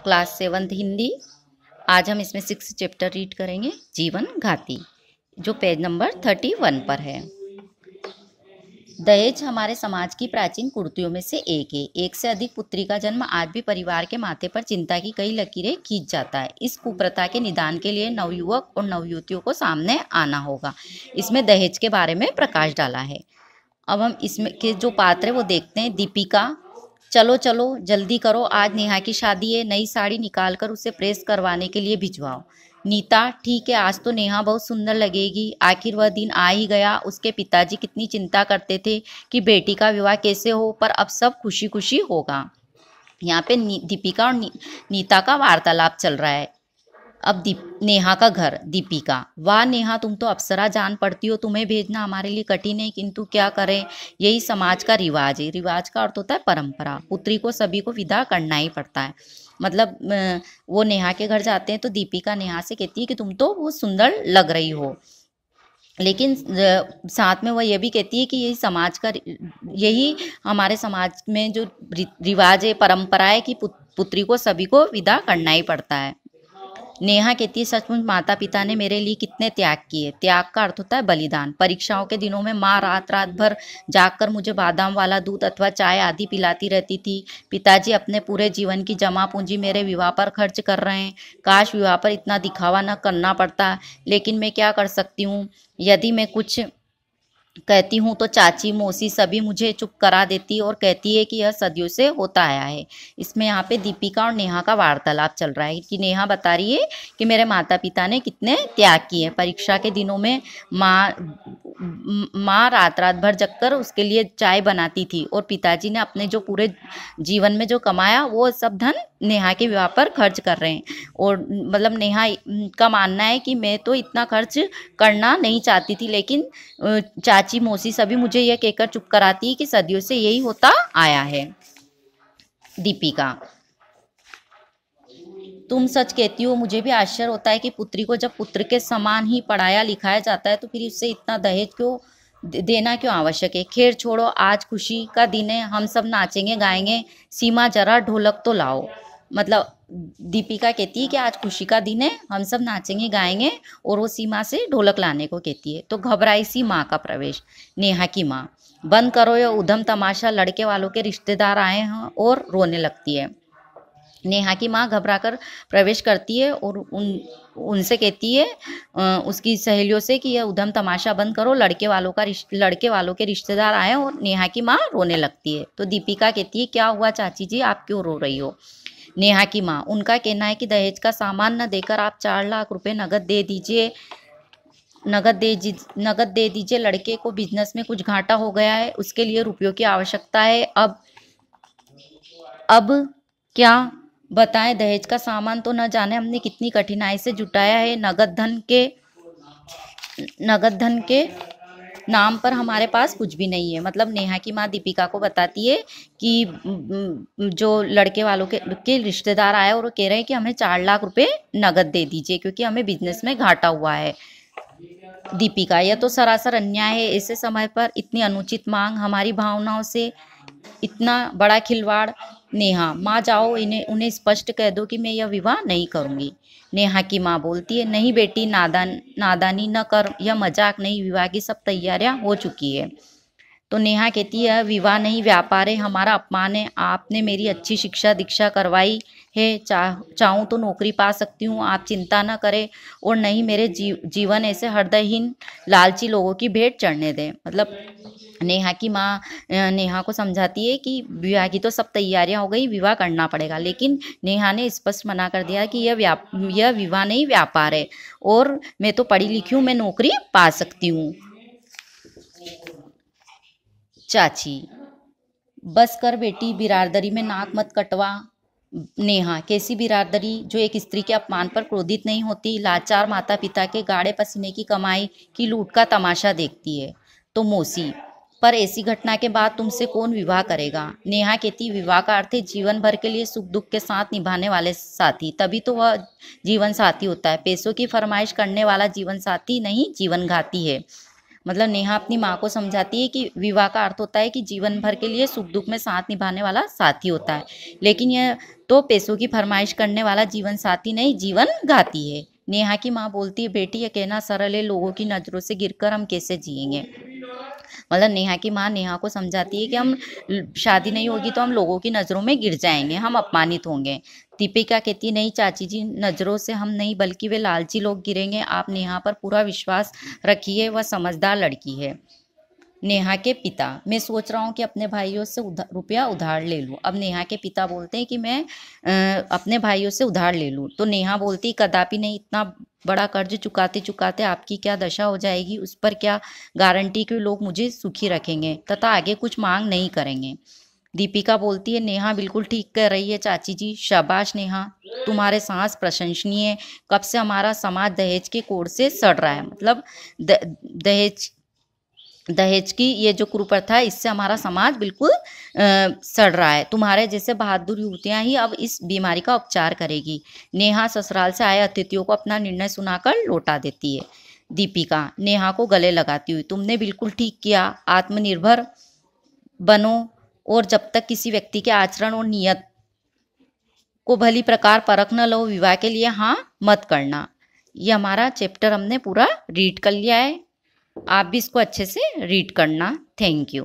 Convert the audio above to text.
Class 7th Hindi. आज हम इसमें 6 चैप्टर रीड करेंगे, जीवन घाती, जो पेज नंबर 31 पर है। दहेज हमारे समाज की प्राचीन कुरीतियों में से एक है। एक से अधिक पुत्री का जन्म आज भी परिवार के माथे पर चिंता की कई लकीरें खींच जाता है। इस कुप्रथा के निदान के लिए नवयुवक और नवयुवतियों को सामने आना होगा। इसमें दहेज के बारे में प्रकाश डाला है। अब हम इसमें के जो पात्र है वो देखते हैं। दीपिका, चलो चलो जल्दी करो, आज नेहा की शादी है, नई साड़ी निकाल कर उसे प्रेस करवाने के लिए भिजवाओ। नीता, ठीक है, आज तो नेहा बहुत सुंदर लगेगी। आखिर वह दिन आ ही गया। उसके पिताजी कितनी चिंता करते थे कि बेटी का विवाह कैसे हो, पर अब सब खुशी खुशी होगा। यहाँ पे दीपिका और नीता का वार्तालाप चल रहा है। अब नेहा का घर। दीपिका, वाह नेहा, तुम तो अप्सरा जान पड़ती हो, तुम्हें भेजना हमारे लिए कठिन है, किंतु क्या करें, यही समाज का रिवाज है। रिवाज का अर्थ होता है परंपरा। पुत्री को सभी को विदा करना ही पड़ता है। मतलब वो नेहा के घर जाते हैं तो दीपिका नेहा से कहती है कि तुम तो वो सुंदर लग रही हो, लेकिन साथ में वह यह भी कहती है कि यही हमारे समाज में जो रिवाज है, परंपरा है कि पुत्री को सभी को विदा करना ही पड़ता है। नेहा कहती है, सचमुच माता पिता ने मेरे लिए कितने त्याग किए। त्याग का अर्थ होता है बलिदान। परीक्षाओं के दिनों में माँ रात रात भर जागकर मुझे बादाम वाला दूध अथवा चाय आदि पिलाती रहती थी। पिताजी अपने पूरे जीवन की जमा पूंजी मेरे विवाह पर खर्च कर रहे हैं। काश विवाह पर इतना दिखावा न करना पड़ता, लेकिन मैं क्या कर सकती हूँ। यदि मैं कुछ कहती हूँ तो चाची मौसी सभी मुझे चुप करा देती और कहती है कि यह सदियों से होता आया है। इसमें यहाँ पे दीपिका और नेहा का वार्तालाप चल रहा है कि नेहा बता रही है कि मेरे माता पिता ने कितने त्याग किए। परीक्षा के दिनों में माँ रात रात भर जगकर उसके लिए चाय बनाती थी और पिताजी ने अपने जो पूरे जीवन में जो कमाया वो सब धन नेहा के विवाह पर खर्च कर रहे हैं। और मतलब नेहा का मानना है कि मैं तो इतना खर्च करना नहीं चाहती थी, लेकिन चाची मौसी सभी मुझे यह कहकर चुप कराती है कि सदियों से यही होता आया है। दीपिका, तुम सच कहती हो, मुझे भी आश्चर्य होता है कि पुत्री को जब पुत्र के समान ही पढ़ाया लिखाया जाता है तो फिर उससे इतना दहेज क्यों देना क्यों आवश्यक है। खैर छोड़ो, आज खुशी का दिन है, हम सब नाचेंगे गाएंगे। सीमा, जरा ढोलक तो लाओ। मतलब दीपिका कहती है कि आज खुशी का दिन है, हम सब नाचेंगे गाएंगे, और वो सीमा से ढोलक लाने को कहती है। तो घबराई सी माँ का प्रवेश। नेहा की माँ, बंद करो ये उधम तमाशा, लड़के वालों के रिश्तेदार आए हैं, और रोने लगती है। नेहा की माँ घबराकर प्रवेश करती है और उनसे कहती है उसकी सहेलियों से कि यह उधम तमाशा बंद करो, लड़के वालों के रिश्तेदार आए, और नेहा की माँ रोने लगती है। तो दीपिका कहती है, क्या हुआ चाची जी, आप क्यों रो रही हो। नेहा की माँ, उनका कहना है कि दहेज का सामान न देकर आप 4 लाख रुपए नगद दे दीजिए। नगद दे दीजिए, लड़के को बिजनेस में कुछ घाटा हो गया है, उसके लिए रुपयों की आवश्यकता है। अब क्या बताएं, दहेज का सामान तो न जाने हमने कितनी कठिनाई से जुटाया है। नगद धन के नाम पर हमारे पास कुछ भी नहीं है। मतलब नेहा की माँ दीपिका को बताती है कि जो लड़के वालों के रिश्तेदार आए और वो कह रहे हैं कि हमें 4 लाख रुपए नगद दे दीजिए क्योंकि हमें बिजनेस में घाटा हुआ है। दीपिका, यह तो सरासर अन्याय है, ऐसे समय पर इतनी अनुचित मांग, हमारी भावनाओं से इतना बड़ा खिलवाड़। नेहा, माँ जाओ, उन्हें स्पष्ट कह दो कि मैं यह विवाह नहीं करूंगी। नेहा की माँ बोलती है, नहीं बेटी, नादानी न कर, यह मजाक नहीं, विवाह की सब तैयारियां हो चुकी है। तो नेहा कहती है, विवाह नहीं व्यापार है, हमारा अपमान है। आपने मेरी अच्छी शिक्षा दीक्षा करवाई है, चाहूँ तो नौकरी पा सकती हूँ, आप चिंता न करें, और नहीं मेरे जीवन ऐसे हृदयहीन लालची लोगों की भेंट चढ़ने दें। मतलब नेहा की माँ नेहा को समझाती है कि विवाह की तो सब तैयारियां हो गई, विवाह करना पड़ेगा, लेकिन नेहा ने स्पष्ट मना कर दिया कि यह विवाह नहीं व्यापार है, और मैं तो पढ़ी लिखी हूँ, मैं नौकरी पा सकती हूँ। चाची, बस कर बेटी, बिरादरी में नाक मत कटवा। नेहा, कैसी बिरादरी जो एक स्त्री के अपमान पर क्रोधित नहीं होती, लाचार माता पिता के गाढ़े पसीने की कमाई की लूट का तमाशा देखती है। तो मौसी, पर ऐसी घटना के बाद तुमसे कौन विवाह करेगा। नेहा कहती, विवाह का अर्थ है जीवन भर के लिए सुख दुख के साथ निभाने वाले साथी, तभी तो वह जीवन साथी होता है। पैसों की फरमाइश करने वाला जीवन साथी नहीं, जीवन घाती है। मतलब नेहा अपनी माँ को समझाती है कि विवाह का अर्थ होता है कि जीवन भर के लिए सुख दुख में साथ निभाने वाला साथी होता है, लेकिन यह तो पैसों की फरमाइश करने वाला जीवन साथी नहीं, जीवन घाती है। नेहा की माँ बोलती है, बेटी ये कहना सरल है, लोगों की नजरों से गिरकर हम कैसे जिएंगे। मतलब नेहा की माँ नेहा को समझाती है कि हम शादी नहीं होगी तो हम लोगों की नज़रों में गिर जाएंगे, हम अपमानित होंगे। दीपिका कहती है, नहीं चाची जी, नज़रों से हम नहीं बल्कि वे लालची लोग गिरेंगे। आप नेहा पर पूरा विश्वास रखिए, वह समझदार लड़की है। नेहा के पिता, मैं सोच रहा हूँ कि अपने भाइयों से रुपया उधार ले लूँ। अब नेहा के पिता बोलते हैं कि मैं अपने भाइयों से उधार ले लूँ। तो नेहा बोलती, कदापि नहीं, इतना बड़ा कर्ज चुकाते चुकाते आपकी क्या दशा हो जाएगी, उस पर क्या गारंटी कि लोग मुझे सुखी रखेंगे तथा आगे कुछ मांग नहीं करेंगे। दीपिका बोलती है, नेहा बिल्कुल ठीक कह रही है चाची जी, शाबाश नेहा, तुम्हारे साहस प्रशंसनीय है। कब से हमारा समाज दहेज के कोड़ से सड़ रहा है, मतलब दहेज की ये जो कुप्रथा है, इससे हमारा समाज बिल्कुल सड़ रहा है। तुम्हारे जैसे बहादुर युवतियां ही अब इस बीमारी का उपचार करेगी। नेहा ससुराल से आए अतिथियों को अपना निर्णय सुनाकर लौटा देती है। दीपिका नेहा को गले लगाती हुई, तुमने बिल्कुल ठीक किया, आत्मनिर्भर बनो और जब तक किसी व्यक्ति के आचरण और नियत को भली प्रकार परख न लो, विवाह के लिए हाँ मत करना। ये हमारा चैप्टर हमने पूरा रीड कर लिया है। आप भी इसको अच्छे से रीड करना। Thank you.